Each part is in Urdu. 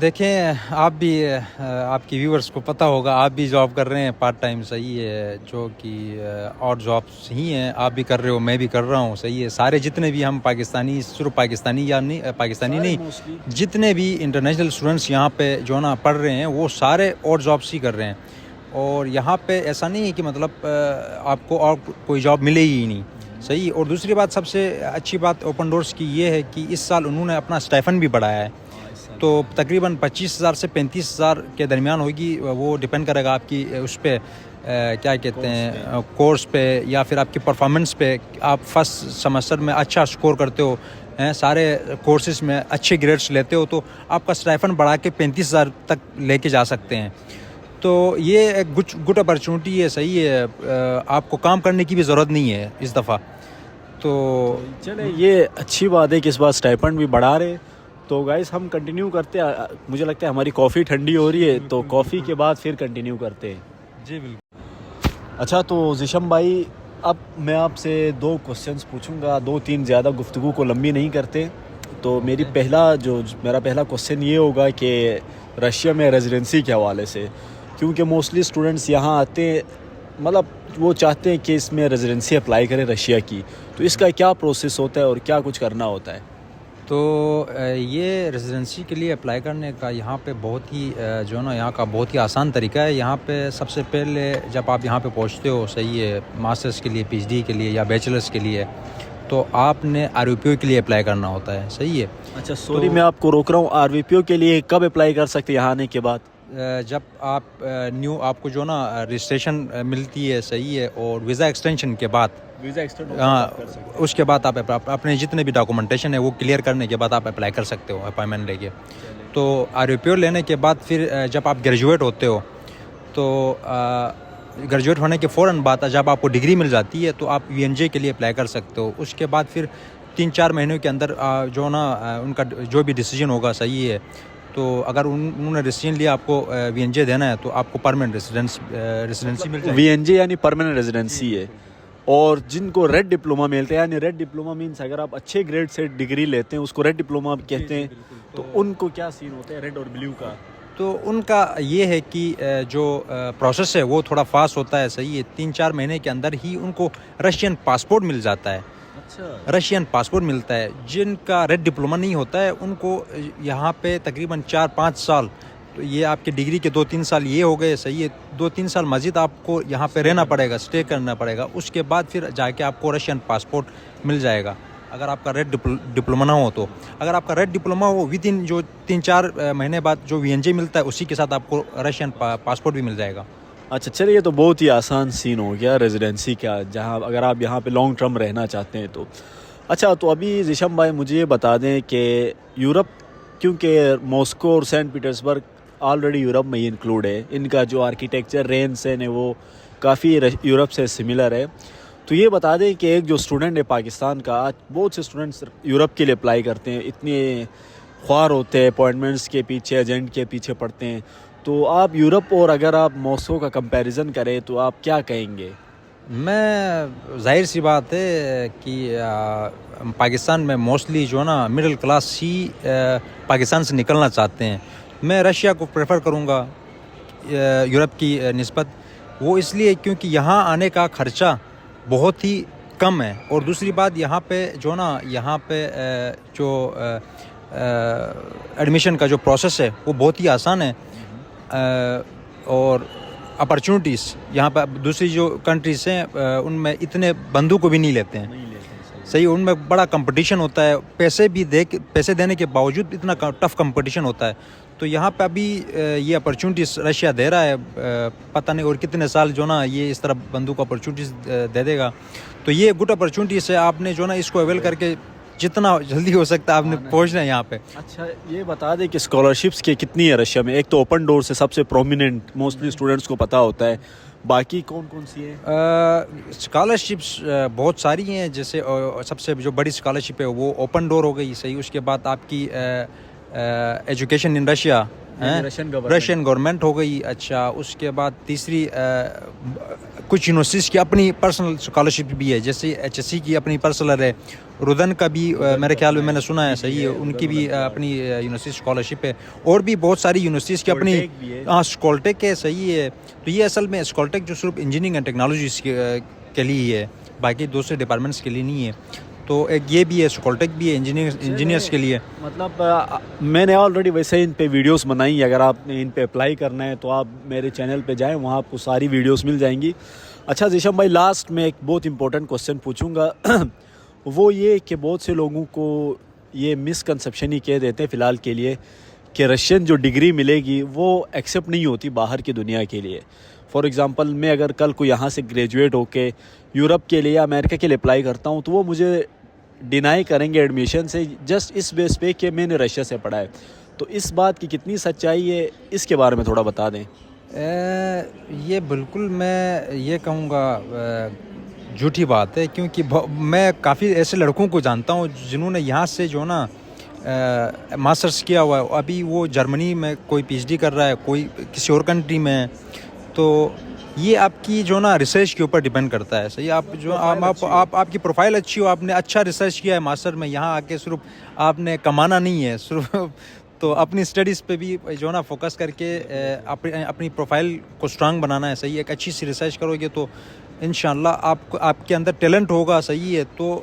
دیکھیں آپ بھی آپ کی ویورز کو پتہ ہوگا, آپ بھی جاب کر رہے ہیں پارٹ ٹائم, صحیح ہے, جو کہ اور جابس ہی ہیں, آپ بھی کر رہے ہو, میں بھی کر رہا ہوں, صحیح ہے. سارے جتنے بھی ہم پاکستانی, صرف پاکستانی یا نہیں, پاکستانی نہیں, جتنے بھی انٹرنیشنل اسٹوڈنٹس یہاں پہ جو نا پڑھ رہے ہیں وہ سارے اور جابس ہی کر رہے ہیں. اور یہاں پہ ایسا نہیں ہے کہ مطلب آپ کو اور کوئی جاب ملے ہی نہیں, صحیح. اور دوسری بات, سب سے اچھی بات اوپن ڈورس کی یہ ہے کہ اس سال انہوں نے اپنا اسٹائفن بھی بڑھایا ہے, تو تقریباً 25,000 سے 35,000 کے درمیان ہوگی. وہ ڈپینڈ کرے گا آپ کی اس پہ کیا کہتے ہیں کورس پہ, یا پھر آپ کی پرفارمنس پہ. آپ فرسٹ سیمسٹر میں اچھا سکور کرتے ہو, سارے کورسز میں اچھے گریڈس لیتے ہو, تو آپ کا اسٹائفن بڑھا کے 35,000 تک لے کے جا سکتے ہیں. تو یہ ایک گڈ اپرچونٹی ہے, صحیح ہے. آپ کو کام کرنے کی بھی ضرورت نہیں ہے اس دفعہ. تو چلے یہ اچھی بات ہے کہ اس بار اسٹائپنڈ بھی بڑھا رہے. تو گائز ہم کنٹینیو کرتے ہیں, مجھے لگتا ہے ہماری کافی ٹھنڈی ہو رہی ہے, تو کافی کے بعد پھر کنٹینیو کرتے ہیں. جی بالکل. اچھا, تو ذیشم بھائی اب میں آپ سے 2 کوسچنس پوچھوں گا, 2-3, زیادہ گفتگو کو لمبی نہیں کرتے. تو میرا پہلا کوسچن یہ ہوگا کہ رشیا میں ریزیڈنسی کے حوالے سے, کیونکہ موسٹلی اسٹوڈنٹس یہاں آتے ہیں, مطلب وہ چاہتے ہیں کہ اس میں ریزیڈنسی اپلائی کریں رشیا کی, تو اس کا کیا پروسیس ہوتا ہے اور کیا کچھ کرنا ہوتا ہے؟ تو یہ ریزیڈنسی کے لیے اپلائی کرنے کا یہاں پہ بہت ہی جو نا یہاں کا بہت ہی آسان طریقہ ہے. یہاں پہ سب سے پہلے جب آپ یہاں پہ پہنچتے ہو, صحیح ہے, ماسٹرس کے لیے, پی ایچ ڈی کے لیے یا بیچلرس کے لیے, تو آپ نے آر وی پی او کے لیے اپلائی کرنا ہوتا ہے, صحیح ہے. اچھا سوری, میں آپ کو روک رہا ہوں, آر وی پی او کے لیے کب اپلائی کر سکتے یہاں آنے کے بعد؟ جب آپ آپ کو جو نا رجسٹریشن ملتی ہے, صحیح ہے, اور ویزا ایکسٹینشن کے بعد, ویزا ایکسٹینڈ ہاں, اس کے بعد آپ اپنے جتنے بھی ڈاکومنٹیشن ہے وہ کلیئر کرنے کے بعد آپ اپلائی کر سکتے ہو اپائنمنٹ لے کے. تو آر وی پی او لینے کے بعد پھر جب آپ گریجویٹ ہوتے ہو, تو گریجویٹ ہونے کے فوراً بعد جب آپ کو ڈگری مل جاتی ہے تو آپ وی این جے کے لیے اپلائی کر سکتے ہو. اس کے بعد پھر 3-4 مہینوں کے اندر جو نا ان کا جو بھی ڈیسیجن ہوگا, صحیح ہے, تو اگر انہوں نے ڈیسیجن لیا آپ کو وی این جے دینا ہے, تو آپ کو پرماننٹ ریزیڈنسی مل جائے گی. وی این جے یعنی پرماننٹ ریزیڈنسی ہے. اور جن کو ریڈ ڈپلوما ملتے ہیں, یعنی ریڈ ڈپلوما مینس اگر آپ اچھے گریڈ سے ڈگری لیتے ہیں اس کو ریڈ ڈپلوما کہتے ہیں, تو ان کو کیا سین ہوتا ہے ریڈ اور بلیو کا؟ تو ان کا یہ ہے کہ جو پروسیس ہے وہ تھوڑا فاسٹ ہوتا ہے, صحیح ہے. 3-4 مہینے کے اندر ہی ان کو رشین پاسپورٹ مل جاتا ہے. رشین پاسپورٹ ملتا ہے. جن کا ریڈ ڈپلوما نہیں ہوتا ہے ان کو یہاں پہ تقریباً 4-5 سال, تو یہ آپ کی ڈگری کے 2-3 سال یہ ہو گئے, صحیح ہے. 2-3 سال مزید آپ کو یہاں پہ رہنا پڑے گا, اسٹے کرنا پڑے گا. اس کے بعد پھر جا کے آپ کو رشین پاسپورٹ مل جائے گا, اگر آپ کا ریڈ ڈپلوما نہ ہو. تو اگر آپ کا ریڈ ڈپلوما ہو, ود ان جو 3-4 مہینے بعد جو وی این جے ملتا ہے اسی کے ساتھ آپ کو رشین پاسپورٹ بھی مل جائے گا. اچھا چلیے, یہ تو بہت ہی آسان سین ہو گیا ریزیڈنسی کا, جہاں اگر آپ یہاں پہ لانگ ٹرم رہنا چاہتے ہیں تو. اچھا, تو ابھی ذیشم بھائی مجھے یہ بتا دیں کہ یورپ, کیونکہ ماسکو اور سینٹ پیٹرزبرگ آلریڈی یورپ میں ہی انکلوڈ ہے, ان کا جو آرکیٹیکچر رہن سہن ہے وہ کافی یورپ سے سملر ہے. تو یہ بتا دیں کہ ایک جو اسٹوڈنٹ ہے پاکستان کا, آج بہت سے اسٹوڈنٹس یورپ کے لیے اپلائی کرتے ہیں, اتنے خوار ہوتے ہیں, اپوائنٹمنٹس کے پیچھے, ایجنٹ کے پیچھے پڑتے ہیں. تو آپ یورپ اور اگر آپ ماسکو کا کمپیریزن کریں تو آپ کیا کہیں گے؟ میں ظاہر سی بات ہے کہ پاکستان میں موسٹلی جو نا مڈل کلاس ہی پاکستان سے نکلنا چاہتے ہیں. میں رشیا کو پریفر کروں گا یورپ کی نسبت. وہ اس لیے کیونکہ یہاں آنے کا خرچہ بہت ہی کم ہے, اور دوسری بات یہاں پہ جو نا یہاں پہ جو ایڈمیشن کا جو پروسیس ہے وہ بہت ہی آسان ہے. اور اپرچونٹیز یہاں پہ دوسری جو کنٹریز ہیں ان میں اتنے بندوں کو بھی نہیں لیتے ہیں, صحیح. ان میں بڑا کمپٹیشن ہوتا ہے, پیسے دینے کے باوجود اتنا ٹف کمپٹیشن ہوتا ہے. تو یہاں پہ ابھی یہ اپرچونٹیز رشیا دے رہا ہے, پتہ نہیں اور کتنے سال جو نا یہ اس طرح بندوں کو اپرچونٹیز دے دے گا. تو یہ گڈ اپرچونٹیز ہے, آپ نے جو نا اس کو اویل کر کے جتنا جلدی ہو سکتا ہے آپ نے پہنچنا ہے یہاں پہ. اچھا یہ بتا دیں کہ اسکالرشپس کی کتنی ہے رشیا میں؟ ایک تو اوپن ڈور سے سب سے پرومیننٹ, موسٹلی اسٹوڈنٹس کو پتہ ہوتا ہے, باقی کون کون سی ہیں؟ اسکالرشپس بہت ساری ہیں. جیسے سب سے جو بڑی اسکالرشپ ہے وہ اوپن ڈور ہو گئی, صحیح. اس کے بعد آپ کی education in Russia, Russian government ہو گئی. اچھا, اس کے بعد تیسری کچھ یونیورسٹیز کی اپنی پرسنل اسکالرشپ بھی ہے, جیسے HSC کی اپنی پرسنل ہے, ردن کا بھی میرے خیال میں نے سنا ہے صحیح ہے, ان کی بھی اپنی یونیورسٹی اسکالرشپ ہے, اور بھی بہت ساری یونیورسٹیز کی اپنی, ہاں اسکالٹیک ہے صحیح ہے. تو یہ اصل میں اسکالٹیک جو صرف انجینئرنگ اینڈ ٹیکنالوجیز کے لیے ہے, باقی دوسرے ڈپارٹمنٹس کے لیے نہیں ہے. تو ایک یہ بھی ہے, اسکالٹیک بھی ہے انجینئرس کے لیے. مطلب میں نے آلریڈی ویسے ان پہ ویڈیوز بنائی, اگر آپ نے ان پہ اپلائی کرنا ہے تو آپ میرے چینل پہ جائیں, وہاں آپ کو ساری ویڈیوز مل جائیں گی. اچھا ذیشم بھائی, لاسٹ میں ایک بہت امپورٹنٹ کوسچن پوچھوں گا, وہ یہ کہ بہت سے لوگوں کو یہ مسکنسیپشن ہی کہہ دیتے ہیں فی الحال کے لیے کہ رشین جو ڈگری ملے گی وہ ایکسیپٹ نہیں ہوتی باہر کی دنیا کے لیے. فار ایگزامپل میں اگر کل کو یہاں سے گریجویٹ ہو کے یورپ کے لیے یا امریکہ کے لیے اپلائی کرتا ہوں تو وہ مجھے ڈینائی کریں گے ایڈمیشن سے, جسٹ اس بیس پہ کہ میں نے رشیا سے پڑھا ہے. تو اس بات کی کتنی سچائی ہے, اس کے بارے میں تھوڑا بتا دیں. یہ بالکل میں یہ کہوں گا جھوٹی بات ہے, کیونکہ میں کافی ایسے لڑکوں کو جانتا ہوں جنہوں نے یہاں سے جو نا ماسٹرس کیا ہوا ہے, ابھی وہ جرمنی میں کوئی PhD کر رہا ہے, کوئی کسی اور کنٹری میں ہے. تو یہ آپ کی جو نا ریسرچ کے اوپر ڈیپینڈ کرتا ہے صحیح. آپ جو آپ کی پروفائل اچھی ہو, آپ نے اچھا ریسرچ کیا ہے ماسٹر میں, یہاں آ کے صرف آپ نے کمانا نہیں ہے صرف, تو اپنی اسٹڈیز پہ بھی جو نا فوکس کر کے اپنی پروفائل کو اسٹرانگ بنانا ہے صحیح. ایک اچھی سی ریسرچ کرو گے تو انشاءاللہ آپ کے اندر ٹیلنٹ ہوگا صحیح ہے, تو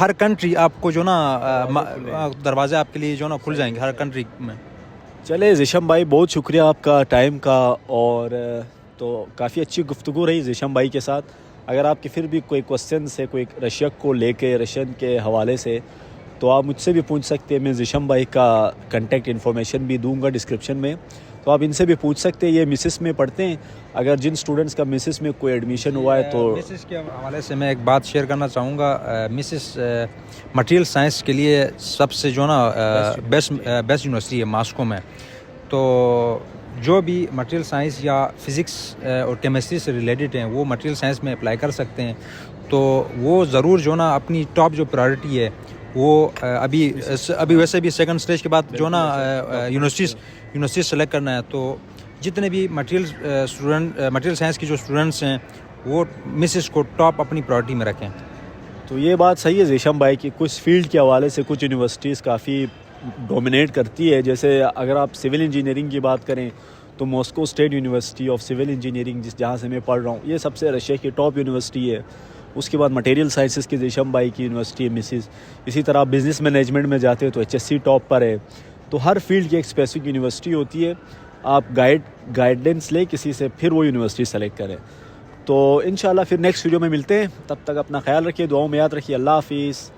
ہر کنٹری آپ کو جو نا دروازے آپ کے لیے جو نا کھل جائیں گے ہر کنٹری میں. چلے ذیشم بھائی, بہت شکریہ آپ کا ٹائم کا, اور تو کافی اچھی گفتگو رہی ذیشم بھائی کے ساتھ. اگر آپ کے پھر بھی کوئی کوسچنس ہے کوئی رشیا کو لے کے, رشین کے حوالے سے, تو آپ مجھ سے بھی پوچھ سکتے ہیں. میں ذیشم بھائی کا کنٹیکٹ انفارمیشن بھی دوں گا ڈسکرپشن میں, تو آپ ان سے بھی پوچھ سکتے ہیں. یہ مسز میں پڑھتے ہیں, اگر جن اسٹوڈنٹس کا مسز میں کوئی ایڈمیشن ہوا ہے تو مسز کے حوالے سے میں ایک بات شیئر کرنا چاہوں گا. مسز مٹیریل سائنس کے لیے سب سے جو نا بیسٹ یونیورسٹی ہے ماسکو میں. تو جو بھی مٹیریل سائنس یا فزکس اور کیمسٹری سے ریلیٹڈ ہیں وہ مٹیریل سائنس میں اپلائی کر سکتے ہیں. تو وہ ضرور جو نا اپنی ٹاپ جو پرائورٹی ہے وہ ابھی ویسے بھی سیکنڈ اسٹیج کے بعد جو نا یونیورسٹی سلیکٹ کرنا ہے. تو جتنے بھی مٹیریل سائنس کی جو اسٹوڈنٹس ہیں وہ مسز کو ٹاپ اپنی پرائورٹی میں رکھیں. تو یہ بات صحیح ہے ذیشم بھائی کی, کچھ فیلڈ کے حوالے سے کچھ یونیورسٹیز کافی ڈومینیٹ کرتی ہے. جیسے اگر آپ سول انجینئرنگ کی بات کریں تو Moscow state university of civil engineering جہاں سے میں پڑھ رہا ہوں, یہ سب سے رشیا کی ٹاپ یونیورسٹی ہے. اس کے بعد مٹیریل سائنسز کی ذیشم بھائی کی یونیورسٹی ہے مسز. اسی طرح آپ بزنس مینجمنٹ میں جاتے ہیں تو HSC ٹاپ پر ہے. تو ہر فیلڈ کی ایک اسپیسیفک یونیورسٹی ہوتی ہے, آپ گائیڈنس لیں کسی سے, پھر وہ یونیورسٹی سلیکٹ کریں. تو انشاءاللہ پھر نیکسٹ ویڈیو میں ملتے ہیں, تب تک اپنا خیال رکھیے, دعاؤں میں یاد رکھیے. اللہ حافظ.